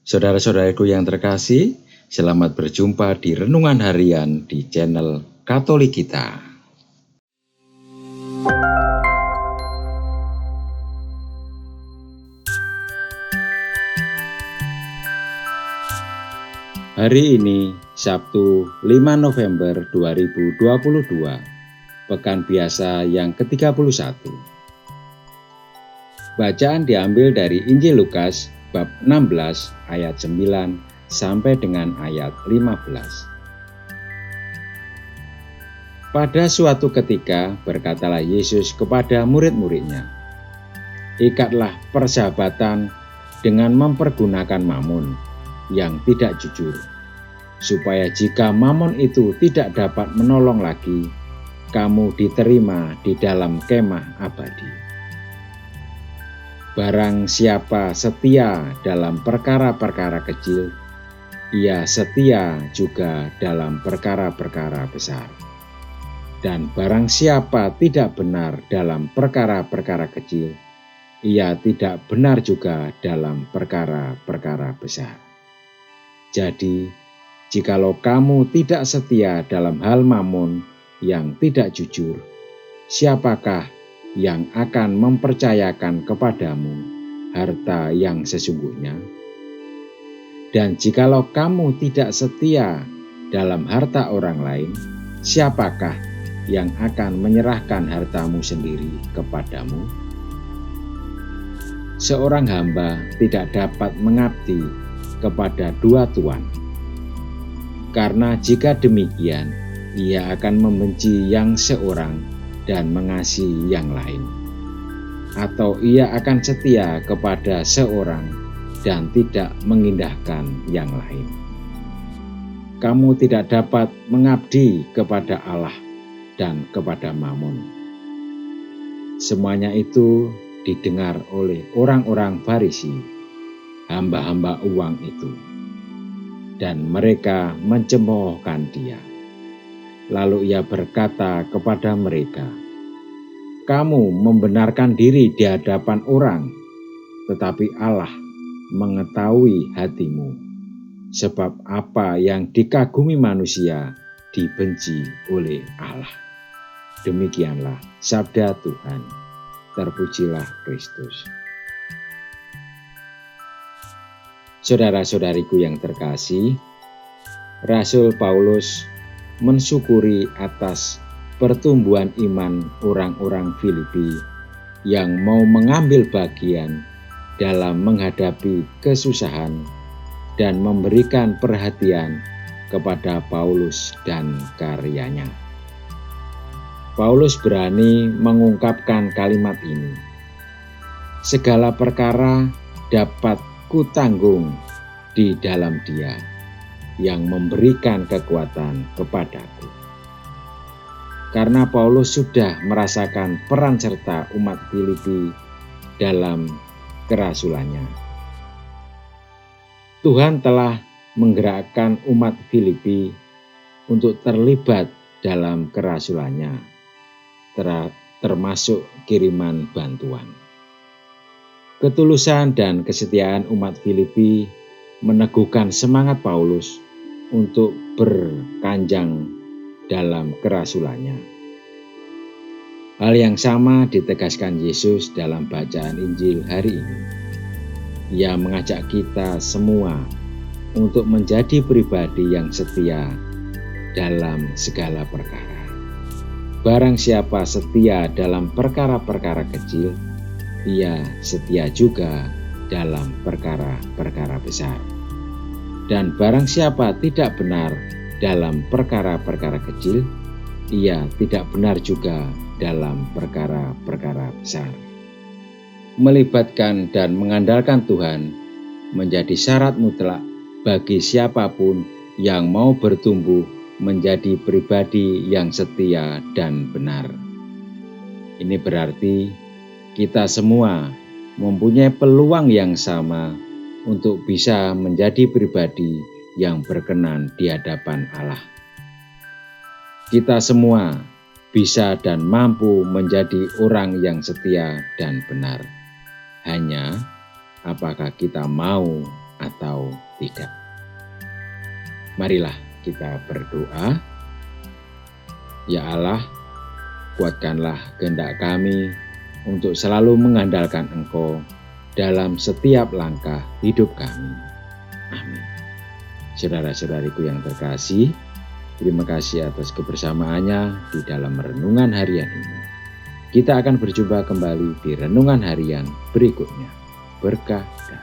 Saudara-saudaraku yang terkasih, selamat berjumpa di Renungan Harian di channel Katolik kita. Hari ini, Sabtu 5 November 2022, Pekan Biasa yang ke-31. Bacaan diambil dari Injil Lukas bab 16 ayat 9 sampai dengan ayat 15. Pada suatu ketika berkatalah Yesus kepada murid-muridnya, "Ikatlah persahabatan dengan mempergunakan mammon yang tidak jujur, supaya jika mammon itu tidak dapat menolong lagi, kamu diterima di dalam kemah abadi. Barang siapa setia dalam perkara-perkara kecil, ia setia juga dalam perkara-perkara besar. Dan barang siapa tidak benar dalam perkara-perkara kecil, ia tidak benar juga dalam perkara-perkara besar. Jadi, jikalau kamu tidak setia dalam hal mammon yang tidak jujur, siapakah yang akan mempercayakan kepadamu harta yang sesungguhnya? Dan jikalau kamu tidak setia dalam harta orang lain, siapakah yang akan menyerahkan hartamu sendiri kepadamu? Seorang hamba tidak dapat mengabdi kepada dua tuan, karena jika demikian, ia akan membenci yang seorang dan mengasihi yang lain, atau ia akan setia kepada seorang dan tidak mengindahkan yang lain. Kamu tidak dapat mengabdi kepada Allah dan kepada mammon." Semuanya itu didengar oleh orang-orang Farisi, hamba-hamba uang itu, dan mereka mencemoohkan dia. Lalu ia berkata kepada mereka, "Kamu membenarkan diri di hadapan orang, tetapi Allah mengetahui hatimu, sebab apa yang dikagumi manusia dibenci oleh Allah." Demikianlah sabda Tuhan. Terpujilah Kristus. Saudara-saudariku yang terkasih, Rasul Paulus mensyukuri atas pertumbuhan iman orang-orang Filipi yang mau mengambil bagian dalam menghadapi kesusahan dan memberikan perhatian kepada Paulus dan karyanya. Paulus berani mengungkapkan kalimat ini, "Segala perkara dapat kutanggung di dalam Dia yang memberikan kekuatan kepadaku." Karena Paulus sudah merasakan peran serta umat Filipi dalam kerasulannya. Tuhan telah menggerakkan umat Filipi untuk terlibat dalam kerasulannya, termasuk kiriman bantuan. Ketulusan dan kesetiaan umat Filipi meneguhkan semangat Paulus untuk berkanjang dalam kerasulannya. Hal yang sama ditegaskan Yesus dalam bacaan Injil hari ini. Ia mengajak kita semua untuk menjadi pribadi yang setia dalam segala perkara. Barang siapa setia dalam perkara-perkara kecil, ia setia juga dalam perkara-perkara besar. Dan barang siapa tidak benar dalam perkara-perkara kecil, ia tidak benar juga dalam perkara-perkara besar. Melibatkan dan mengandalkan Tuhan menjadi syarat mutlak bagi siapapun yang mau bertumbuh menjadi pribadi yang setia dan benar. Ini berarti kita semua mempunyai peluang yang sama untuk bisa menjadi pribadi yang berkenan di hadapan Allah. Kita semua bisa dan mampu menjadi orang yang setia dan benar. Hanya apakah kita mau atau tidak. Marilah kita berdoa. Ya Allah, kuatkanlah kehendak kami untuk selalu mengandalkan Engkau dalam setiap langkah hidup kami. Amin. Saudara-saudariku yang terkasih, terima kasih atas kebersamaannya di dalam renungan harian ini. Kita akan berjumpa kembali di renungan harian berikutnya. Berkah dan